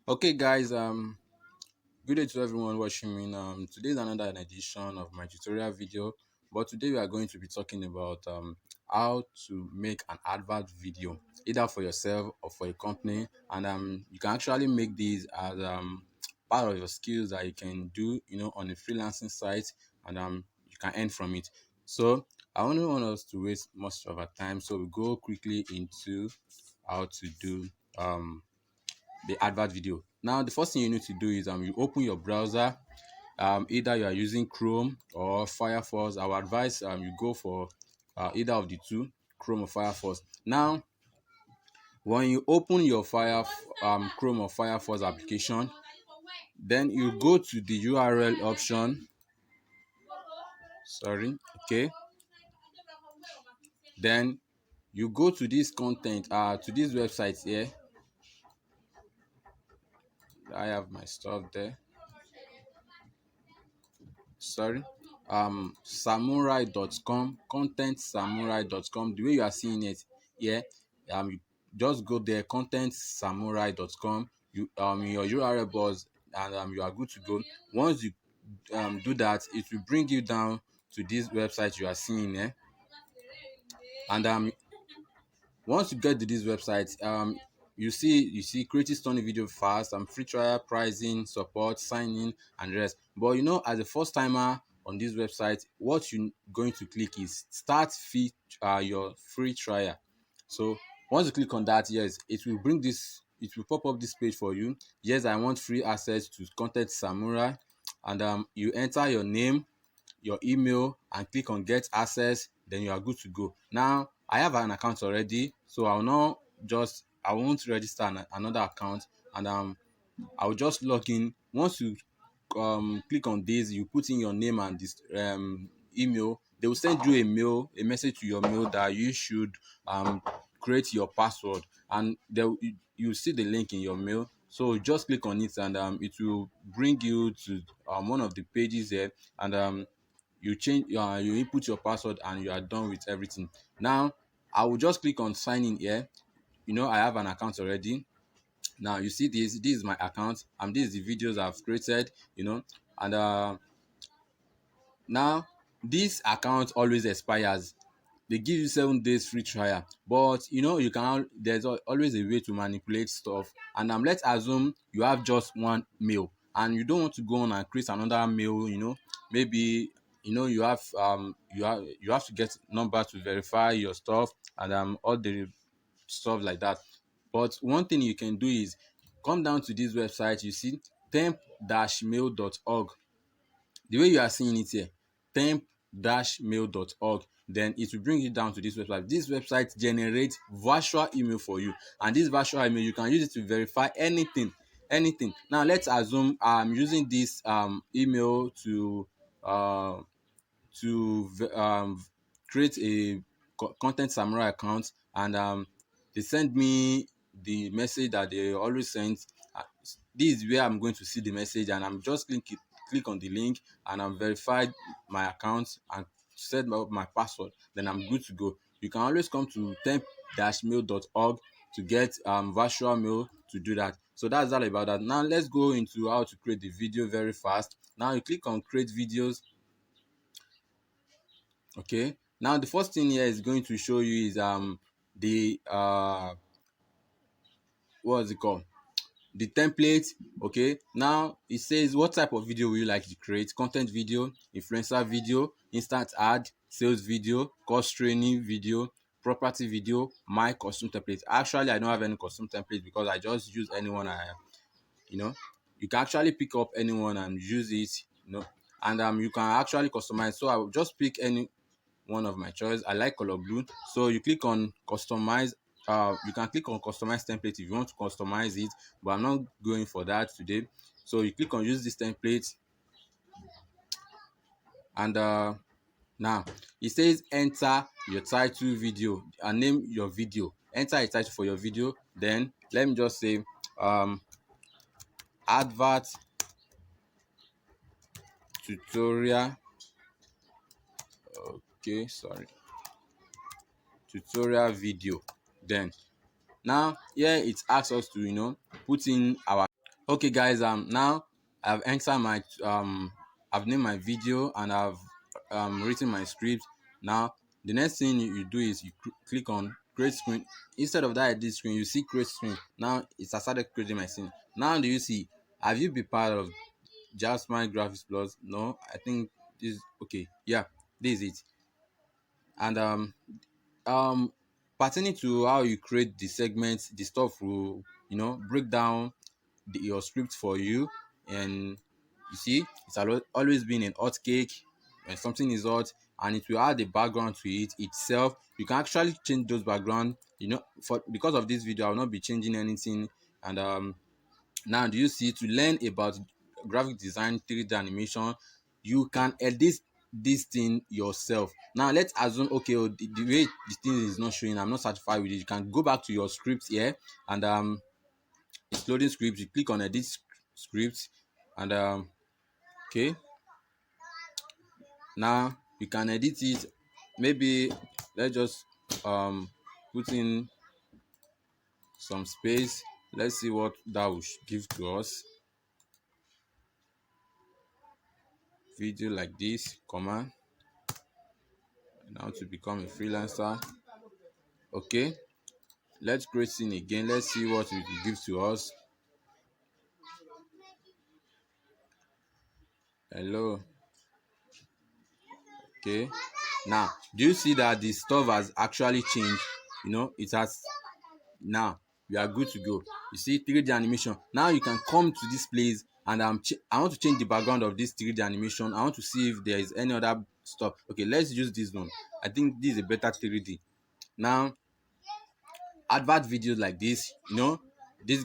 Okay, guys. Good day to everyone watching me. Today is another edition of my tutorial video, but today we are going to be talking about how to make an advert video, either for yourself or for a company, and you can actually make these as part of your skills that you can do, on a freelancing site, and you can earn from it. So I only want us to waste most of our time, so we go quickly into how to do the advert video. Now, the first thing you need to do is you open your browser. Either you are using Chrome or Firefox. I would advise you go for either of the two, Chrome or Firefox. Now, when you open your Chrome or Firefox application, then you go to the URL option. Sorry, okay. Then you go to this content, to this website here. I have my stuff there. Sorry, samurai.com, contentsamurai.com. The way you are seeing it here, you just go there, contentsamurai.com. You in your URL bars, and you are good to go. Once you do that, it will bring you down to this website you are seeing here. And once you get to this website, you see creating stunning video fast, free trial, pricing, support, signing, and the rest. But as a first timer on this website, what you're going to click is start your free trial. So once you click on that, yes, it will pop up this page for you. Yes, I want free access to Content Samurai, and you enter your name, your email, and click on get access. Then you are good to go. Now I have an account already, so I won't register another account, and I'll just log in. Once you click on this, you put in your name and this email. They will send you a message to your mail that you should create your password, and you see the link in your mail. So just click on it, and it will bring you to one of the pages there, and you input your password, and you are done with everything. Now I will just click on sign in here. I have an account already. Now you see this is my account, and this is the videos I've created, and now this account always expires. They give you 7 days free trial, but you can there's always a way to manipulate stuff. And let's assume you have just one mail, and you don't want to go on and create another mail. Maybe you have to get number to verify your stuff, and all the stuff like that. But one thing you can do is come down to this website. You see temp-mail.org. The way you are seeing it here, temp-mail.org. Then it will bring you down to this website. This website generates virtual email for you, and this virtual email, you can use it to verify anything. Now let's assume I'm using this email uh, to create a content samurai account, and they send me the message that they always send. uh, this is where I'm going to see the message, and I'm just click on the link, and I'm verified my account and set up my password. Then I'm good to go. You can always come to temp-mail.org to get virtual mail to do that. So that's all about that. Now let's go into how to create the video very fast. Now you click on create videos. Okay, now the first thing here is going to show you is the what's it called, the template. Okay, now it says what type of video will you like to create: content video, influencer video, instant ad, sales video, course training video, property video, my custom template. Actually, I don't have any custom template because I just use anyone you know you can actually pick up anyone and use it, and you can actually customize. So I will just pick any one of my choice. I like color blue. So you click on customize. You can click on customize template if you want to customize it, but I'm not going for that today. So you click on use this template, and now it says enter your title video and name your video. Enter a title for your video. Then let me just say advert tutorial. Okay, sorry, tutorial video. Then now here it asks us to put in our Okay, guys, now I've entered my I've named my video and I've written my script. Now the next thing you do is you click on create screen. Instead of that edit screen, you see create screen. Now it's started creating my scene. Now do you see, have you been part of Jasmine Graphics Plus? No, I think this, okay, yeah, this is it. And um pertaining to how you create the segments, the stuff will, break down your script for you. And you see, it's always been an hot cake. When something is hot, and it will add a background to it itself, you can actually change those background. For because of this video, I will not be changing anything. And now do you see, to learn about graphic design, 3D animation, you can edit this thing yourself. Now let's assume, okay, the way the thing is not showing, I'm not satisfied with it. You can go back to your script here, and it's loading script. You click on edit script, and okay, now you can edit it. Maybe let's just put in some space. Let's see what that will give to us. Video like this, command, now to become a freelancer. Okay, let's create scene again. Let's see what it will give to us. Hello. Okay, now do you see that the stuff has actually changed? It has. Now we are good to go. You see 3D animation. Now you can come to this place, and I want to change the background of this 3D animation. I want to see if there is any other stuff. Okay, let's use this one. I think this is a better 3D. Now advert videos like this, this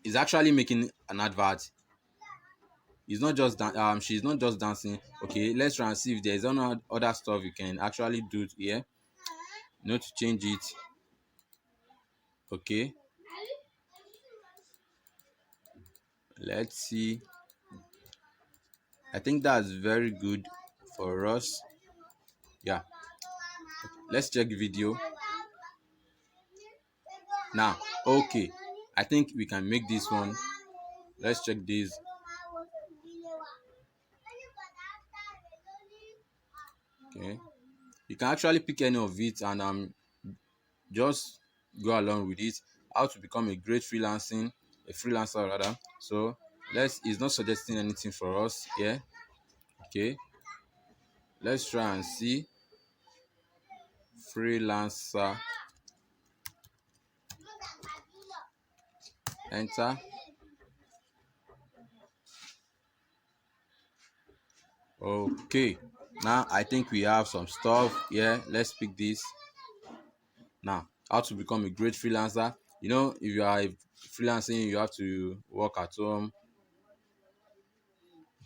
is actually making an advert. It's not just she's not just dancing. Okay, let's try and see if there's any other stuff you can actually do here, to change it. Okay, let's see. I think that's very good for us. Yeah, let's check video now. Okay, I think we can make this one. Let's check this. Okay, you can actually pick any of it, and just go along with it. How to become a great freelancer rather. So it's not suggesting anything for us here. Okay, let's try and see freelancer. Enter. Okay, now I think we have some stuff here. Let's pick this. Now, how to become a great freelancer. If you are freelancing, you have to work at home.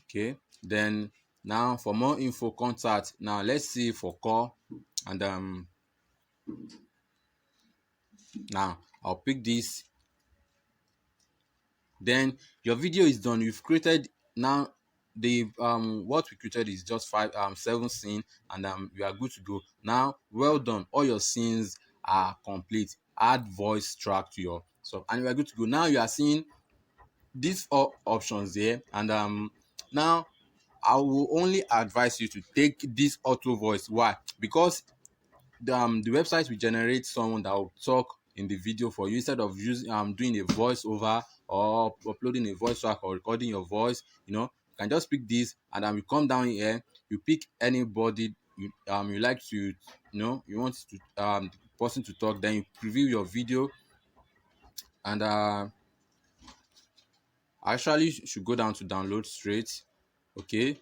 Okay, then now for more info, contact. Now let's see for call, and now I'll pick this. Then your video is done. You've created, now the what we created is just 7 scene, and we are good to go. Now, well done, all your scenes are complete. Add voice track to your stuff, and we are good to go. Now you are seeing these 4 options here, and now I will only advise you to take this auto voice. Why? Because the website will generate someone that will talk in the video for you, instead of using doing a voiceover, or uploading a voice track, or recording your voice. You can just pick this, and you come down here, you pick anybody you like to, you want to the person to talk. Then you preview your video, and I actually should go down to download straight. Okay,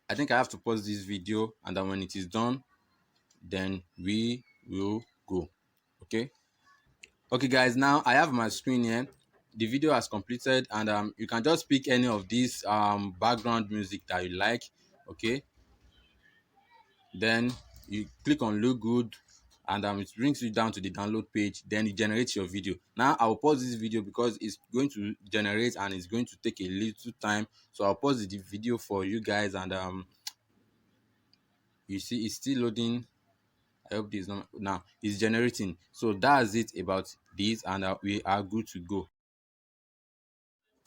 I think I have to pause this video, and then when it is done, then we will go. Okay, guys, now I have my screen here. The video has completed, and you can just pick any of these background music that you like. Okay, then you click on look good, and it brings you down to the download page. Then you generate your video. Now I'll pause this video because it's going to generate, and it's going to take a little time. So I'll pause the video for you guys, and you see it's still loading. I hope this not, now it's generating. So that's it about this, and we are good to go.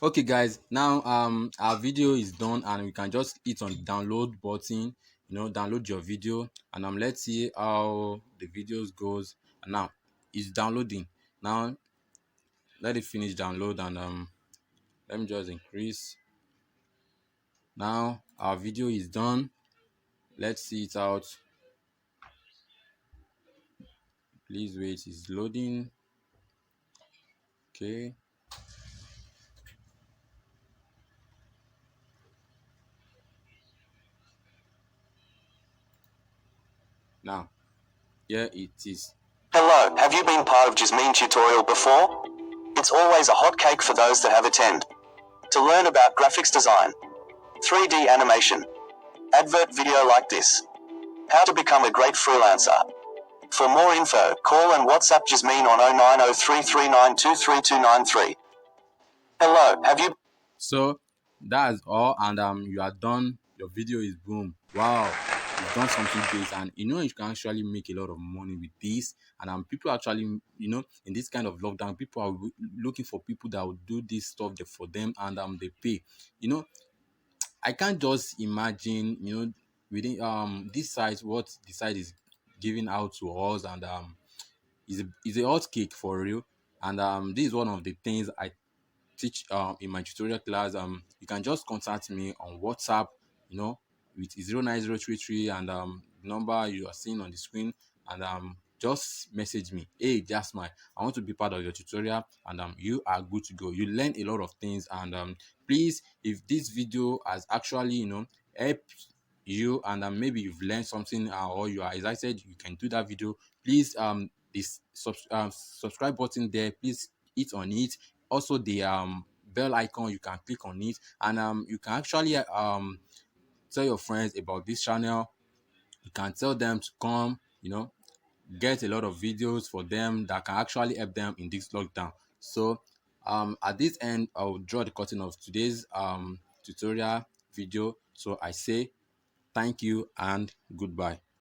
Okay guys, now our video is done and we can just hit on the download button, download your video, and let's see how the videos goes. And now it's downloading. Now let it finish download, and let me just increase. Now our video is done. Let's see it out. Please wait, it's loading. Okay. Now here it is. Hello, have you been part of Jasmine tutorial before? It's always a hot cake for those that have attend. To learn about graphics design, 3D animation, advert video like this, how to become a great freelancer. For more info, call and WhatsApp Jasmine on 09033923293. Hello, have you... So that's all, and you are done. Your video is boom. Wow, you've done something great, and you can actually make a lot of money with this. And people actually, in this kind of lockdown, people are looking for people that will do this stuff for them, and they pay. I can't just imagine, within this site, what the site is giving out to us, and is a hot cake for real. And this is one of the things I teach in my tutorial class. You can just contact me on WhatsApp, with 09033, and number you are seeing on the screen, and just message me. Hey Jasmine, I want to be part of your tutorial, and you are good to go. You learn a lot of things, and please, if this video has actually helped you, and maybe you've learned something, or you are excited, you can do that video. Please, this subscribe button there, please hit on it. Also the bell icon, you can click on it, and you can actually tell your friends about this channel. You can tell them to come, get a lot of videos for them that can actually help them in this lockdown. So at this end, I'll draw the curtain of today's tutorial video. So I say thank you and goodbye.